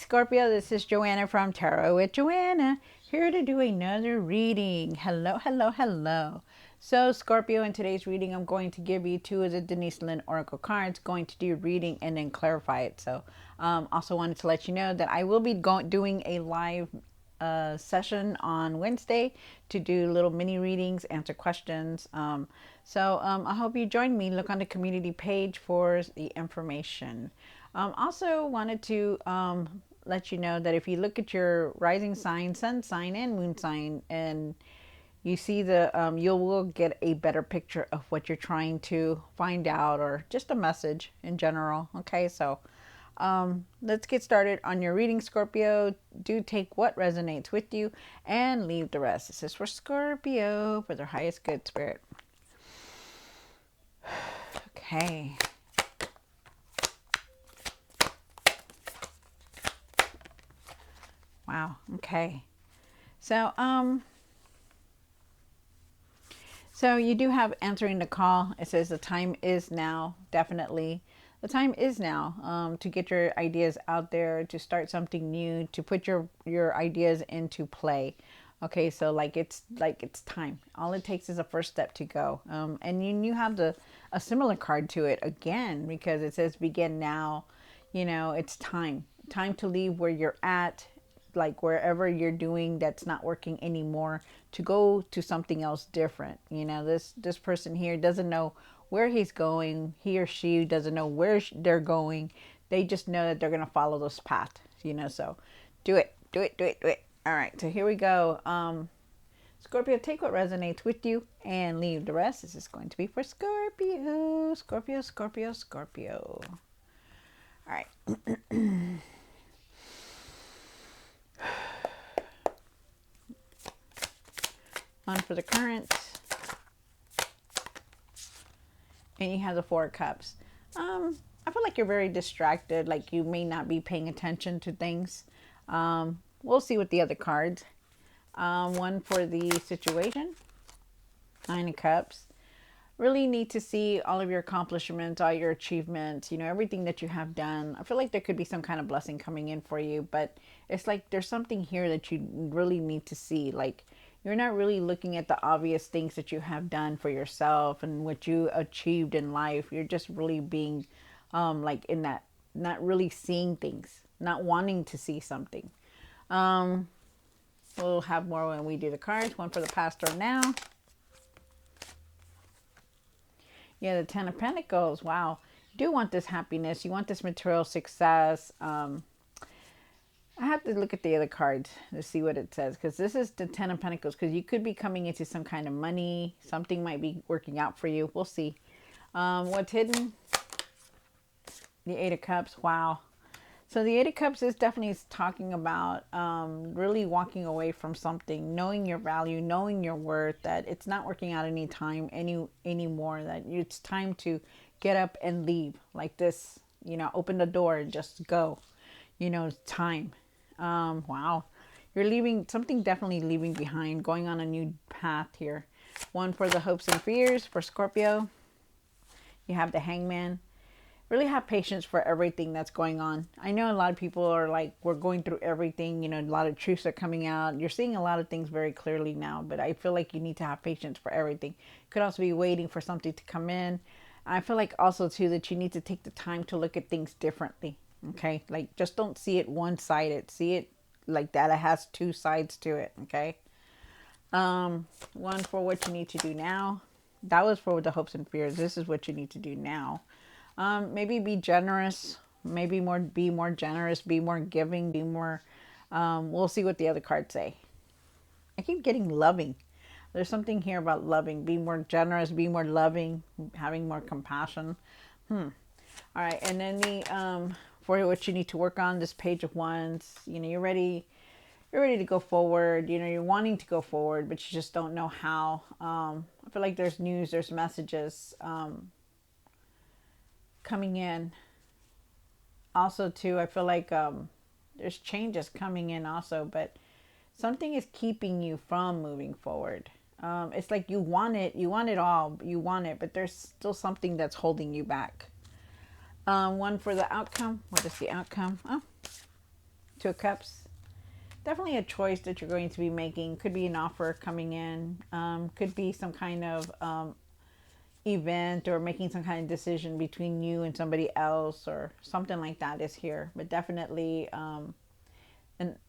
Scorpio, this is Joanna from Tarot with Joanna, here to do another reading. Hello, hello, hello. So Scorpio, in today's reading, I'm going to give you two of the Denise Lynn Oracle cards, going to do reading and then clarify it. So also wanted to let you know that I will be doing a live session on Wednesday to do little mini readings, answer questions. I hope you join me. Look on the community page for the information. Also wanted to let you know that if you look at your rising sign, sun sign, and moon sign, and you see the, you will get a better picture of what you're trying to find out, or just a message in general. Okay, so let's get started on your reading, Scorpio. Do take what resonates with you and leave the rest. This is for Scorpio, for their highest good, spirit. Okay. Wow. Okay. So you do have answering the call. It says the time is now. Definitely, the time is now to get your ideas out there, to start something new, to put your ideas into play. Okay, so it's time. All it takes is a first step to go. And you have a similar card to it again, because it says begin now. You know, it's time to leave where you're at, like wherever you're doing that's not working anymore, to go to something else different. You know, this person here doesn't know where he's going. He or she doesn't know where they're going. They just know that they're going to follow this path, you know. So do it. All right, so here we go. Scorpio, take what resonates with you and leave the rest. This is going to be for Scorpio. Scorpio. All right. One for the current, and you have the Four of Cups. I feel like you're very distracted, like you may not be paying attention to things. We'll see with the other cards. One for the situation, Nine of Cups. Really need to see all of your accomplishments, all your achievements, you know, everything that you have done. I feel like there could be some kind of blessing coming in for you, but it's like there's something here that you really need to see. Like, you're not really looking at the obvious things that you have done for yourself and what you achieved in life. You're just really being like in that, not really seeing things, not wanting to see something. We'll have more when we do the cards. One for the past or now. Yeah, the Ten of Pentacles. Wow. You do want this happiness. You want this material success. I have to look at the other cards to see what it says, because this is the Ten of Pentacles, because you could be coming into some kind of money. Something might be working out for you. We'll see. What's hidden? The Eight of Cups. Wow. So the Eight of Cups is definitely talking about really walking away from something, knowing your value, knowing your worth, that it's not working out anymore, that it's time to get up and leave like this, you know, open the door and just go, you know, it's time. Wow. You're leaving something, definitely leaving behind, going on a new path here. One for the hopes and fears for Scorpio. You have the Hangman. Really have patience for everything that's going on. I know a lot of people are like, we're going through everything, you know, a lot of truths are coming out. You're seeing a lot of things very clearly now, but I feel like you need to have patience for everything. Could also be waiting for something to come in. I feel like also too that you need to take the time to look at things differently. Okay, like just don't see it one-sided. See it like that. It has two sides to it. Okay. One for what you need to do now. That was for the hopes and fears. This is what you need to do now. Maybe be generous. Maybe be more generous. Be more giving. Be more. We'll see what the other cards say. I keep getting loving. There's something here about loving. Be more generous. Be more loving. Having more compassion. All right, and then the for what you need to work on, this Page of Wands. You know, you're ready to go forward. You know, you're wanting to go forward, but you just don't know how. I feel like there's news, there's messages coming in. Also too, I feel like there's changes coming in also, but something is keeping you from moving forward. It's like you want it all, you want it, but there's still something that's holding you back. One for the outcome. What is the outcome? Oh, Two of Cups. Definitely a choice that you're going to be making. Could be an offer coming in. Could be some kind of event or making some kind of decision between you and somebody else or something like that is here. But definitely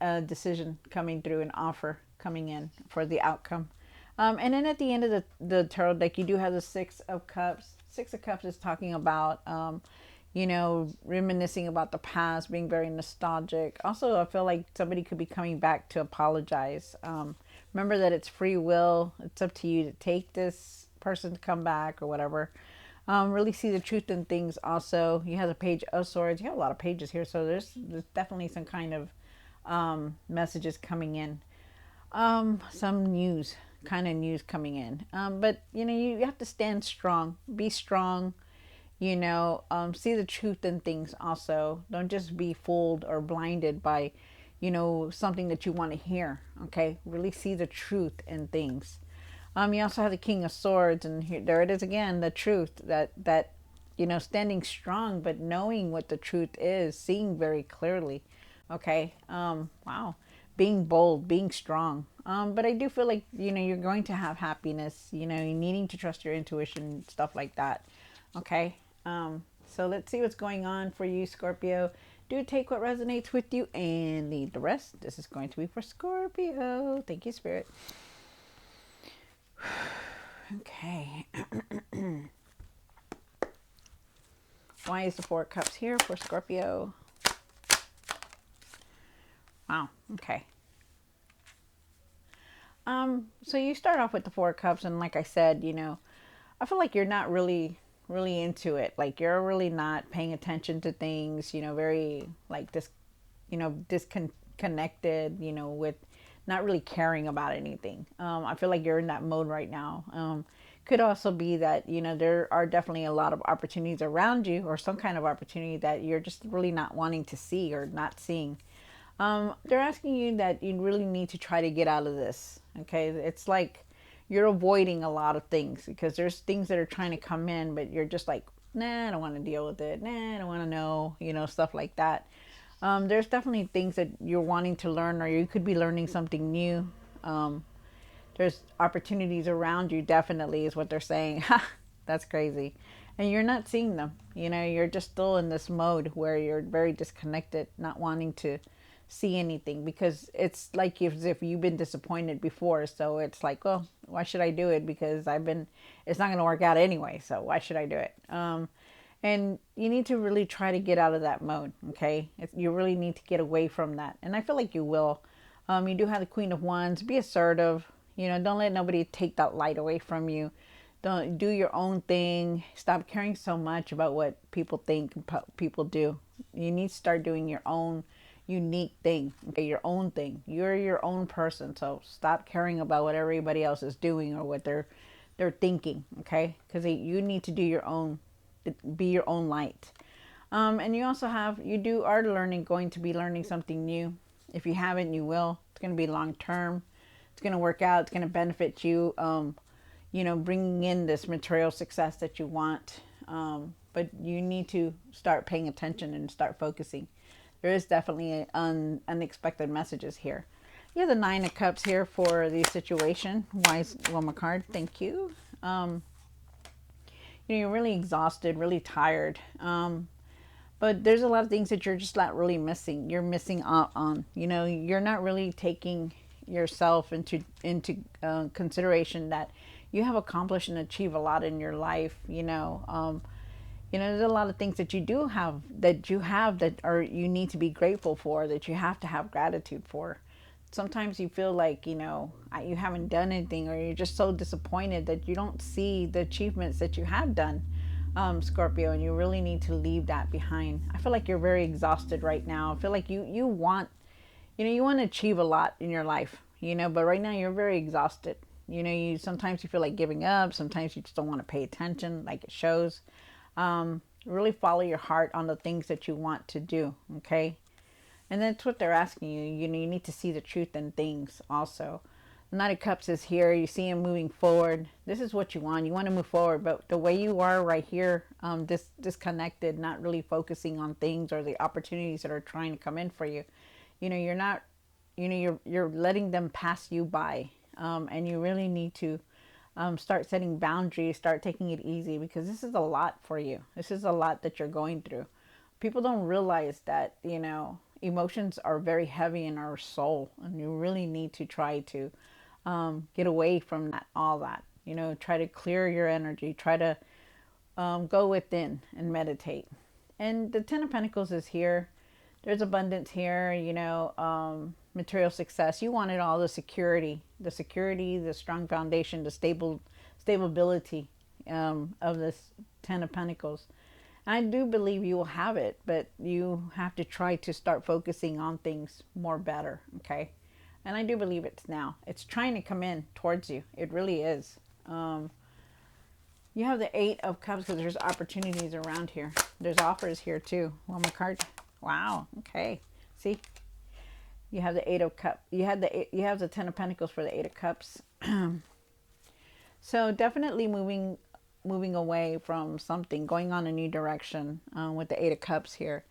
a decision coming through, an offer coming in for the outcome. And then at the end of the tarot deck, you do have the Six of Cups. Six of Cups is talking about, reminiscing about the past, being very nostalgic. Also, I feel like somebody could be coming back to apologize. Remember that it's free will. It's up to you to take this person to come back or whatever. Really see the truth in things. Also, you have the Page of Swords. You have a lot of pages here, so there's definitely some kind of messages coming in. Some news, kind of news coming in. But you have to stand strong, be strong. See the truth in things. Also, don't just be fooled or blinded by, something that you want to hear. Okay, really see the truth in things. You also have the King of Swords, and there it is again, the truth that standing strong, but knowing what the truth is, seeing very clearly. Okay. Wow. Being bold, being strong. But I do feel like, you're going to have happiness, you needing to trust your intuition, stuff like that. Okay. So let's see what's going on for you, Scorpio. Do take what resonates with you and leave the rest. This is going to be for Scorpio. Thank you, Spirit. Okay. Why is the Four of Cups here for Scorpio? Wow. Okay. So you start off with the Four of Cups, and like I said, I feel like you're not really into it. Like you're really not paying attention to things, very like this, disconnected, with not really caring about anything. I feel like you're in that mode right now. Could also be that, there are definitely a lot of opportunities around you or some kind of opportunity that you're just really not wanting to see or not seeing. They're asking you that you really need to try to get out of this. Okay. It's like you're avoiding a lot of things because there's things that are trying to come in, but you're just like, nah, I don't want to deal with it. Nah, I don't want to know, stuff like that. There's definitely things that you're wanting to learn, or you could be learning something new. There's opportunities around you, definitely, is what they're saying. That's crazy. And you're not seeing them. You're just still in this mode where you're very disconnected, not wanting to see anything because it's like as if you've been disappointed before. So it's like, well, why should I do it? Because it's not going to work out anyway. So why should I do it? And you need to really try to get out of that mode. Okay. You really need to get away from that. And I feel like you will. You do have the Queen of Wands. Be assertive. Don't let nobody take that light away from you. Don't do your own thing. Stop caring so much about what people think and people do. You need to start doing your own unique thing. Okay, your own thing. You're your own person. So stop caring about what everybody else is doing or what they're thinking. Okay, because you need to do your own. Be your own light. And you also are going to be learning something new. If you haven't, you will. It's going to be long term. It's going to work out. It's going to benefit you. Bringing in this material success that you want. But you need to start paying attention and start focusing. There is definitely unexpected messages here. You have the Nine of Cups here for the situation. Wise woman card. Thank you. You're really exhausted, really tired. But there's a lot of things that you're just not really missing. You're missing out on. You're not really taking yourself into consideration that you have accomplished and achieved a lot in your life. There's a lot of things that you have that you need to be grateful for, that you have to have gratitude for. Sometimes you feel like, you haven't done anything, or you're just so disappointed that you don't see the achievements that you have done, Scorpio, and you really need to leave that behind. I feel like you're very exhausted right now. I feel like you want to achieve a lot in your life, but right now you're very exhausted. Sometimes you feel like giving up. Sometimes you just don't want to pay attention, like it shows. Really follow your heart on the things that you want to do. Okay. And that's what they're asking you. You need to see the truth in things also. The Knight of Cups is here. You see him moving forward. This is what you want. You want to move forward. But the way you are right here, disconnected, not really focusing on things or the opportunities that are trying to come in for you. You're not, you're letting them pass you by. And you really need to start setting boundaries, start taking it easy, because this is a lot for you. This is a lot that you're going through. People don't realize that, emotions are very heavy in our soul, and you really need to try to get away from that, all that. Try to clear your energy, try to go within and meditate. And the Ten of Pentacles is here. There's abundance here, material success. You wanted all the security, the strong foundation, the stability of this Ten of Pentacles. I do believe you will have it, but you have to try to start focusing on things more better, okay? And I do believe it's now. It's trying to come in towards you. It really is. You have the Eight of Cups because there's opportunities around here. There's offers here too. One more card. Wow. Okay. See, you have the Eight of Cups. You have the Ten of Pentacles for the Eight of Cups. So definitely moving away from something, going on a new direction with the Eight of Cups here.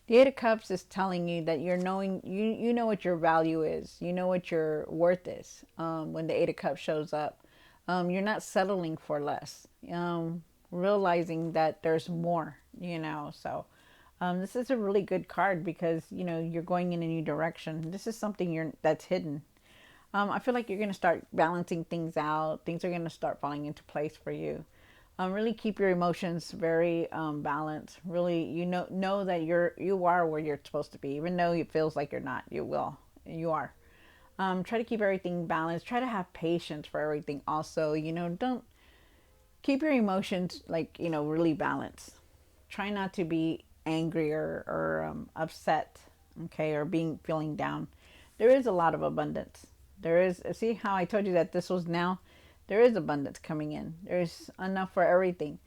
The Eight of Cups is telling you that you know what your value is. You know what your worth is when the Eight of Cups shows up. You're not settling for less. Realizing that there's more, So this is a really good card because, you're going in a new direction. This is something that's hidden. I feel like you're going to start balancing things out. Things are going to start falling into place for you. Really keep your emotions very balanced. Really, know that you are where you're supposed to be, even though it feels like you're not. You are. Try to keep everything balanced. Try to have patience for everything. Also, don't keep your emotions really balanced. Try not to be angry or upset, okay, or feeling down. There is a lot of abundance. There is. See how I told you that this was now. There is abundance coming in. There's enough for everything.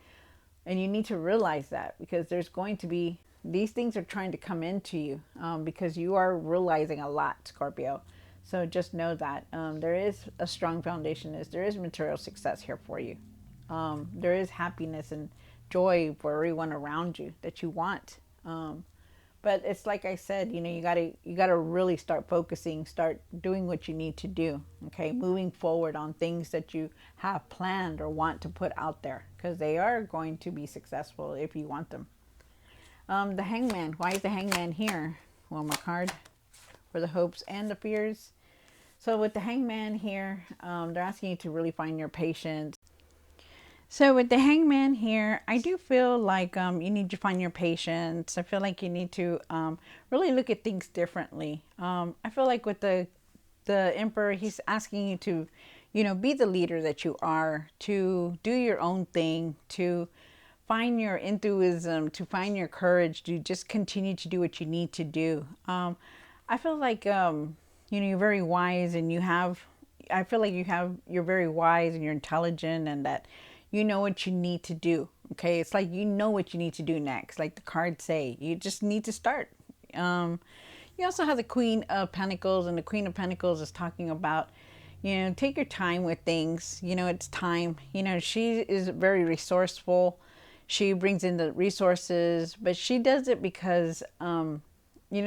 And you need to realize that because there's going to be, these things are trying to come into you because you are realizing a lot, Scorpio. So just know that there is a strong foundation. There is material success here for you. There is happiness and joy for everyone around you that you want. But it's like I said, you gotta really start focusing, start doing what you need to do. Okay, moving forward on things that you have planned or want to put out there because they are going to be successful if you want them. The Hangman. Why is the Hangman here? One more card for the hopes and the fears. So with the Hangman here, they're asking you to really find your patience. So with the Hangman here, I do feel like you need to find your patience. I feel like you need to really look at things differently. I feel like with the Emperor, he's asking you to, be the leader that you are, to do your own thing, to find your enthusiasm, to find your courage, to just continue to do what you need to do. I feel like, you're very wise and I feel like you're very wise and you're intelligent and that you know what you need to do. Okay. It's like, you know what you need to do next. Like the cards say, you just need to start. You also have the Queen of Pentacles, and the Queen of Pentacles is talking about, take your time with things. It's time. She is very resourceful. She brings in the resources, but she does it because,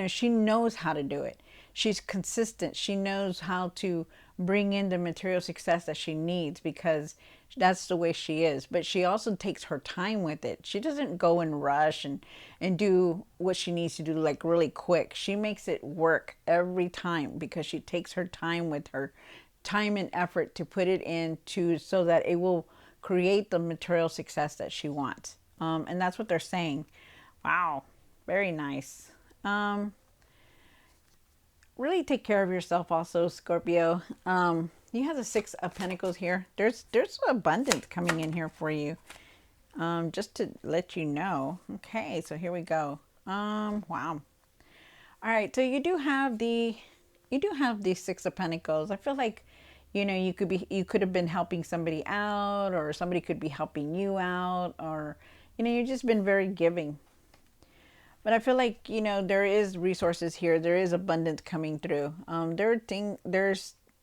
she knows how to do it. She's consistent. She knows how to bring in the material success that she needs because that's the way she is. But she also takes her time with it. She doesn't go and rush and do what she needs to do like really quick. She makes it work every time because she takes her time with her time and effort to put it into so that it will create the material success that she wants. And that's what they're saying. Wow. Very nice. Really take care of yourself also, Scorpio. You have the Six of Pentacles here. There's abundance coming in here for you. Just to let you know. Okay, so here we go. Wow. All right, so you do have the Six of Pentacles. I feel like, you could have been helping somebody out, or somebody could be helping you out, or you've just been very giving. But I feel like, there is resources here. There is abundance coming through.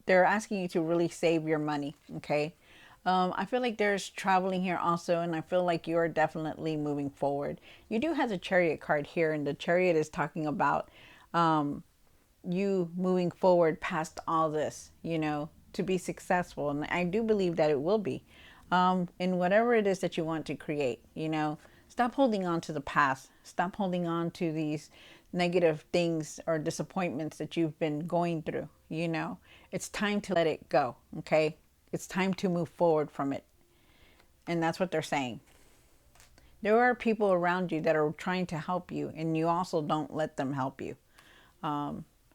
They're asking you to really save your money. Okay. I feel like there's traveling here also. And I feel like you're definitely moving forward. You do have the Chariot card here. And the Chariot is talking about, you moving forward past all this, to be successful. And I do believe that it will be, in whatever it is that you want to create. Stop holding on to the past. Stop holding on to these negative things or disappointments that you've been going through. It's time to let it go. Okay. It's time to move forward from it. And that's what they're saying. There are people around you that are trying to help you, and you also don't let them help you.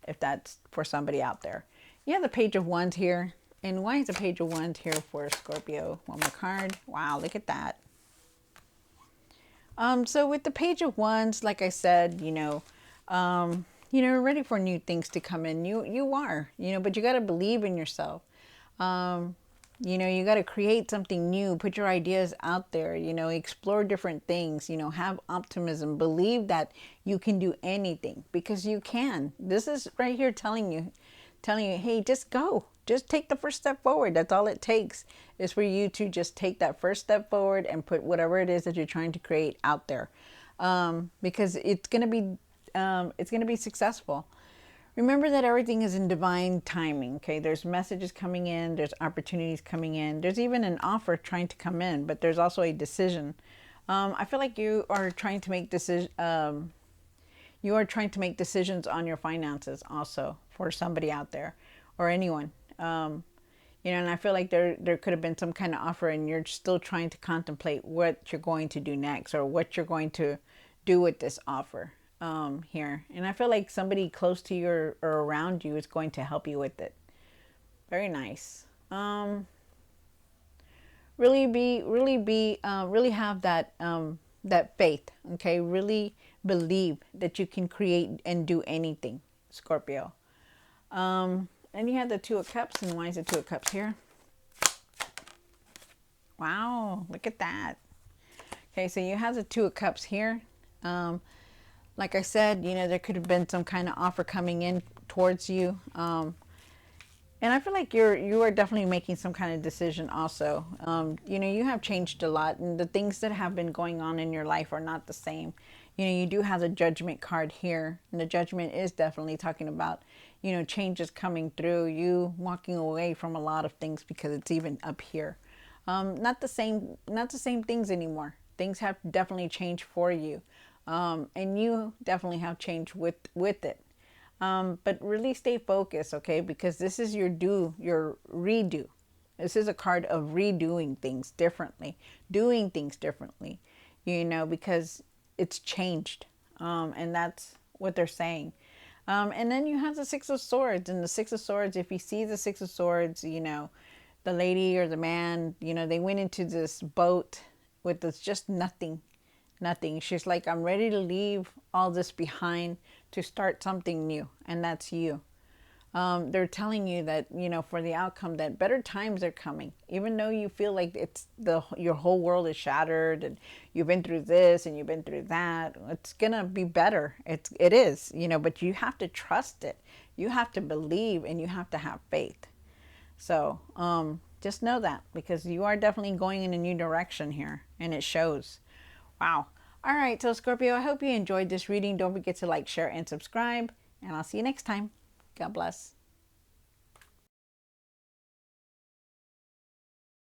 If that's for somebody out there. You have the Page of Wands here. And why is the Page of Wands here for Scorpio? One more card. Wow, look at that. So with the Page of Wands, like I said, ready for new things to come in. You are, but you got to believe in yourself. You got to create something new, put your ideas out there, explore different things, have optimism, believe that you can do anything, because you can. This is right here telling you, hey, just go, just take the first step forward. That's all it takes, is for you to just take that first step forward and put whatever it is that you're trying to create out there. Because it's going to be successful. Remember that everything is in divine timing, okay? There's messages coming in, there's opportunities coming in, there's even an offer trying to come in, but there's also a decision. I feel like you are trying to make decisions on your finances also, for somebody out there or anyone. And I feel like there could have been some kind of offer, and you're still trying to contemplate what you're going to do next, or what you're going to do with this offer. Here, and I feel like somebody close to you or around you is going to help you with it. Very nice. Really have that faith. Okay, really believe that you can create and do anything, Scorpio. And you have the Two of Cups, and why is the Two of Cups here? Wow, look at that. Okay, so you have the Two of Cups here. Like I said, there could have been some kind of offer coming in towards you. And I feel like you are definitely making some kind of decision also. You have changed a lot, and the things that have been going on in your life are not the same. You do have the Judgment card here, and the Judgment is definitely talking about, changes coming through, you walking away from a lot of things, because it's even up here. Not the same things anymore. Things have definitely changed for you. And you definitely have changed with it. But really stay focused, okay? Because this is your redo. This is a card of redoing things differently, doing things differently, because it's changed. And that's what they're saying. And then you have the Six of Swords, and the Six of Swords, if you see the Six of Swords, the lady or the man, they went into this boat with this just nothing. She's like, I'm ready to leave all this behind to start something new, and that's you. They're telling you that, for the outcome, that better times are coming, even though you feel like your whole world is shattered, and you've been through this and you've been through that. It's gonna be better. It is, but you have to trust it. You have to believe, and you have to have faith. So just know that, because you are definitely going in a new direction here, and it shows. Wow. All right. So Scorpio, I hope you enjoyed this reading. Don't forget to like, share, and subscribe. And I'll see you next time. God bless.